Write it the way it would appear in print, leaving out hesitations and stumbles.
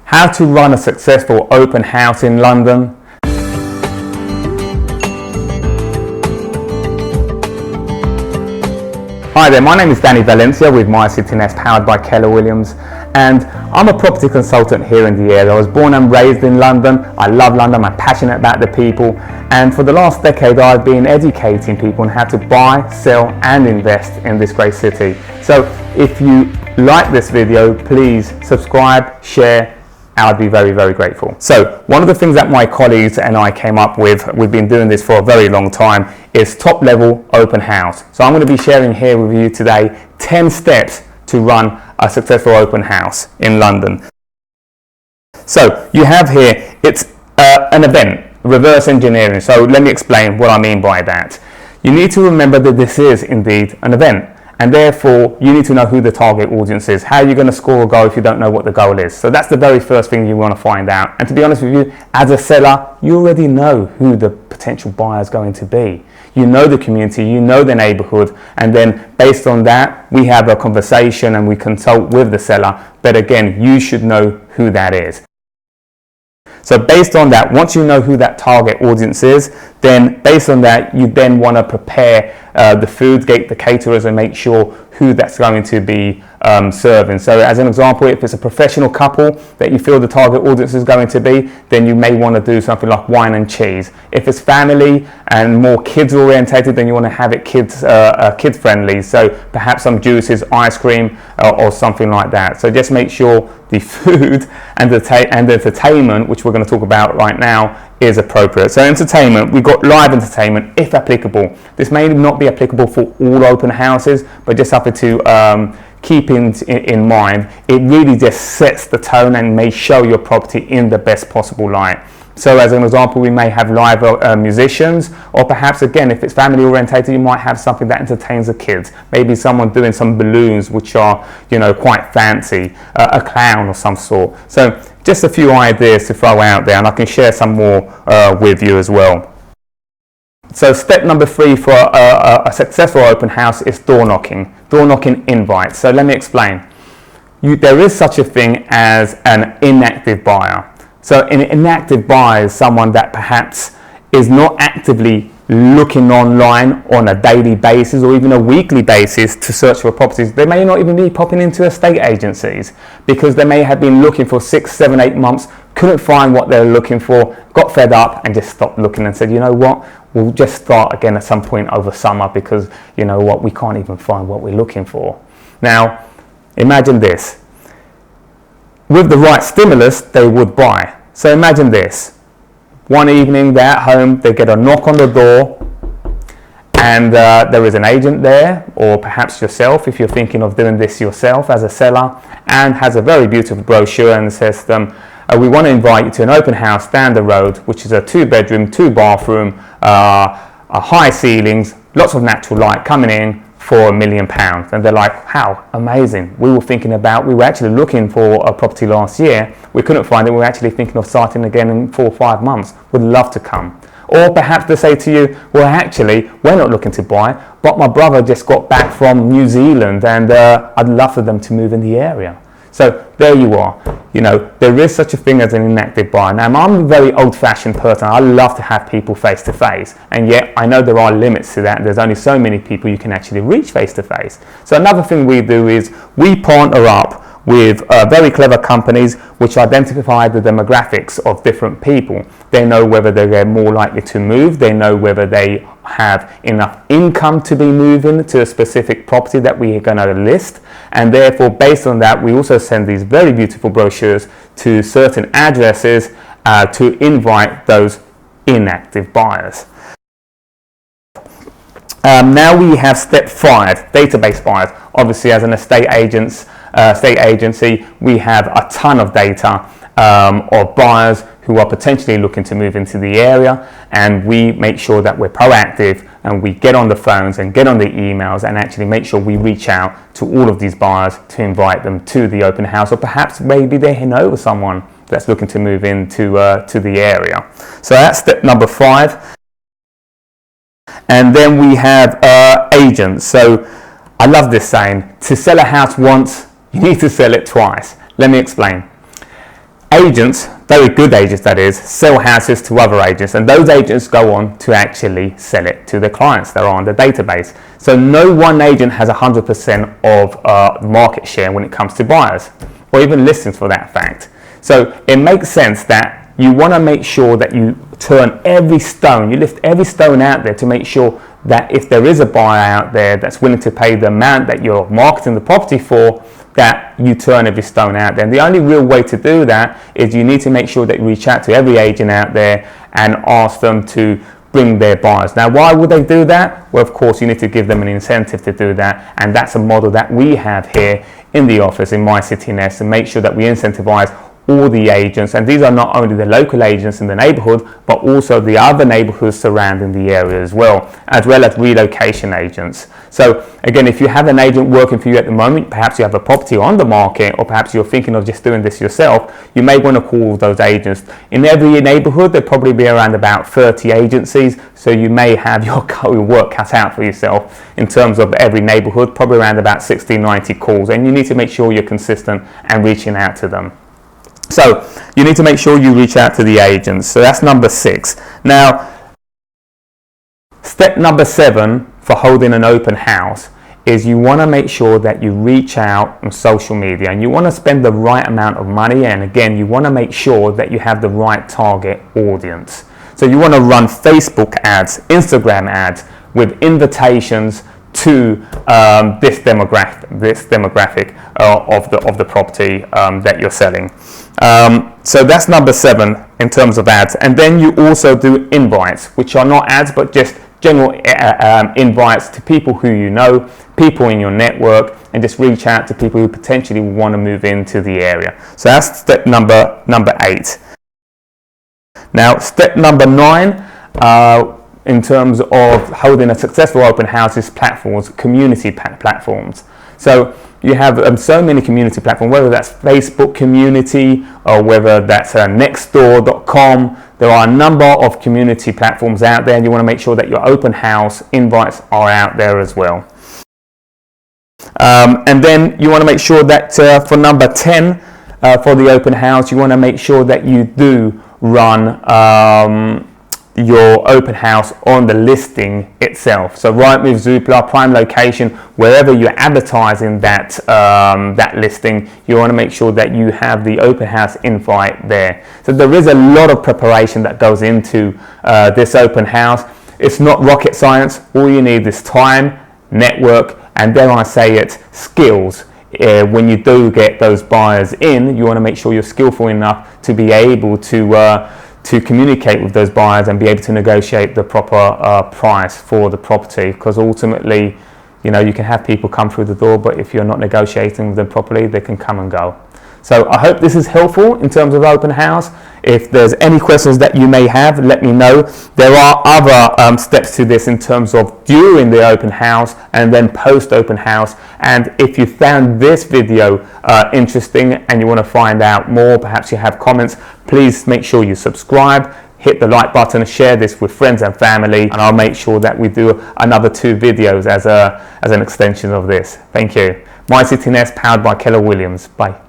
how to run a successful open house in London. Hi there, my name is Danny Valencia with My City Nest, powered by Keller Williams, and I'm a property consultant here in the area. I was born and raised in London. I love London, I'm passionate about the people, and for the last decade I've been educating people on how to buy, sell and invest in this great city. So if you like this video, please subscribe, share. I'd be very, very grateful. So one of the things that my colleagues and I came up with, we've been doing this for a very long time, is top level open house. So I'm going to be sharing here with you today 10 steps to run a successful open house in London. So you have here, it's an event, reverse engineering. So let me explain what I mean by that. You need to remember that this is indeed an event, and therefore you need to know who the target audience is. How are you going to score a goal if you don't know what the goal is? So that's the very first thing you want to find out. And to be honest with you, as a seller, you already know who the potential buyer is going to be. You know the community, you know the neighborhood, and then based on that, we have a conversation and we consult with the seller. But again, you should know who that is. So based on that, once you know who that target audience is, then based on that, you then want to prepare the food, get the caterers and make sure who that's going to be serving. So as an example, if it's a professional couple that you feel the target audience is going to be, then you may want to do something like wine and cheese. If it's family and more kids orientated, then you want to have it kids friendly. So perhaps some juices, ice cream or something like that. So just make sure the food and the entertainment, which we're going to talk about right now, is appropriate. So entertainment, we've got live entertainment if applicable. This may not be applicable for all open houses, but just something to keep in mind. It really just sets the tone and may show your property in the best possible light. So as an example, we may have live musicians, or perhaps again, if it's family orientated, you might have something that entertains the kids. Maybe someone doing some balloons, which are, you know, quite fancy, a clown of some sort. So just a few ideas to throw out there, and I can share some more with you as well. So step number 3 for a successful open house is door knocking invites. So let me explain. There is such a thing as an inactive buyer. So an inactive buyer is someone that perhaps is not actively looking online on a daily basis or even a weekly basis to search for properties. They may not even be popping into estate agencies because they may have been looking for 6, 7, 8 months, couldn't find what they're looking for, got fed up and just stopped looking and said, you know what, we'll just start again at some point over summer because, you know what, we can't even find what we're looking for. Now, imagine this. With the right stimulus, they would buy. So imagine this. One evening they're at home, they get a knock on the door, and there is an agent there, or perhaps yourself if you're thinking of doing this yourself as a seller, and has a very beautiful brochure and says to them, we want to invite you to an open house down the road, which is a 2-bedroom, 2-bathroom, high ceilings, lots of natural light coming in for £1 million. And they're like, how amazing. We were actually looking for a property last year. We couldn't find it. We were actually thinking of starting again in 4 or 5 months. Would love to come. Or perhaps they say to you, well, actually, we're not looking to buy, but my brother just got back from New Zealand and I'd love for them to move in the area. So there you are. You know, there is such a thing as an inactive buyer. Now, I'm a very old-fashioned person. I love to have people face-to-face, and yet I know there are limits to that. There's only so many people you can actually reach face-to-face. So another thing we do is we partner up with very clever companies which identify the demographics of different people. They know whether they're more likely to move, they know whether they have enough income to be moving to a specific property that we are going to list, and therefore based on that we also send these very beautiful brochures to certain addresses to invite those inactive buyers. Now we have step 5, database buyers. Obviously, as an estate agency, we have a ton of data of buyers who are potentially looking to move into the area, and we make sure that we're proactive and we get on the phones and get on the emails and actually make sure we reach out to all of these buyers to invite them to the open house, or perhaps maybe they know someone that's looking to move into to the area. So that's step number 5. And then we have agents. So I love this saying, to sell a house once, you need to sell it twice. Let me explain. agents, very good agents that is, sell houses to other agents, and those agents go on to actually sell it to the clients that are on the database. So no one agent has 100% of market share when it comes to buyers, or even listings for that fact. So it makes sense that you want to make sure that you turn every stone, you lift every stone out there to make sure that if there is a buyer out there that's willing to pay the amount that you're marketing the property for, that you turn every stone out there. And the only real way to do that is you need to make sure that you reach out to every agent out there and ask them to bring their buyers. Now, why would they do that? Well, of course, you need to give them an incentive to do that, and that's a model that we have here in the office in MyCityNest, and make sure that we incentivize all the agents, and these are not only the local agents in the neighborhood, but also the other neighborhoods surrounding the area as well as relocation agents. So again, if you have an agent working for you at the moment, perhaps you have a property on the market, or perhaps you're thinking of just doing this yourself, you may want to call those agents. In every neighborhood, there'll probably be around about 30 agencies, so you may have your work cut out for yourself in terms of every neighborhood, probably around about 60, 90 calls, and you need to make sure you're consistent and reaching out to them. So you need to make sure you reach out to the agents. So that's number 6. Now, step number 7 for holding an open house is you want to make sure that you reach out on social media, and you want to spend the right amount of money, and again, you want to make sure that you have the right target audience. So you want to run Facebook ads, Instagram ads with invitations to this demographic of the property that you're selling. So that's number 7 in terms of ads. And then you also do invites, which are not ads but just general invites to people who you know, people in your network, and just reach out to people who potentially want to move into the area. So that's step number 8. Now, step number 9 in terms of holding a successful open house is platforms, community platforms. So you have so many community platforms, whether that's Facebook community or whether that's nextdoor.com. There are a number of community platforms out there, and you want to make sure that your open house invites are out there as well. And then you want to make sure that for number 10, for the open house, you want to make sure that you do run your open house on the listing itself. So Rightmove, Zoopla, Prime Location, wherever you're advertising that that listing, you want to make sure that you have the open house invite there. So there is a lot of preparation that goes into this open house. It's not rocket science. All you need is time, network, and dare I say it, skills. When you do get those buyers in, you want to make sure you're skillful enough to be able to communicate with those buyers and be able to negotiate the proper price for the property, because ultimately, you know, you can have people come through the door, but if you're not negotiating with them properly, they can come and go. So I hope this is helpful in terms of open house. If there's any questions that you may have, let me know. There are other steps to this in terms of during the open house and then post open house. And if you found this video interesting and you want to find out more, perhaps you have comments, please make sure you subscribe, hit the like button, share this with friends and family, and I'll make sure that we do another 2 videos as an extension of this. Thank you. MyCityNest, powered by Keller Williams. Bye.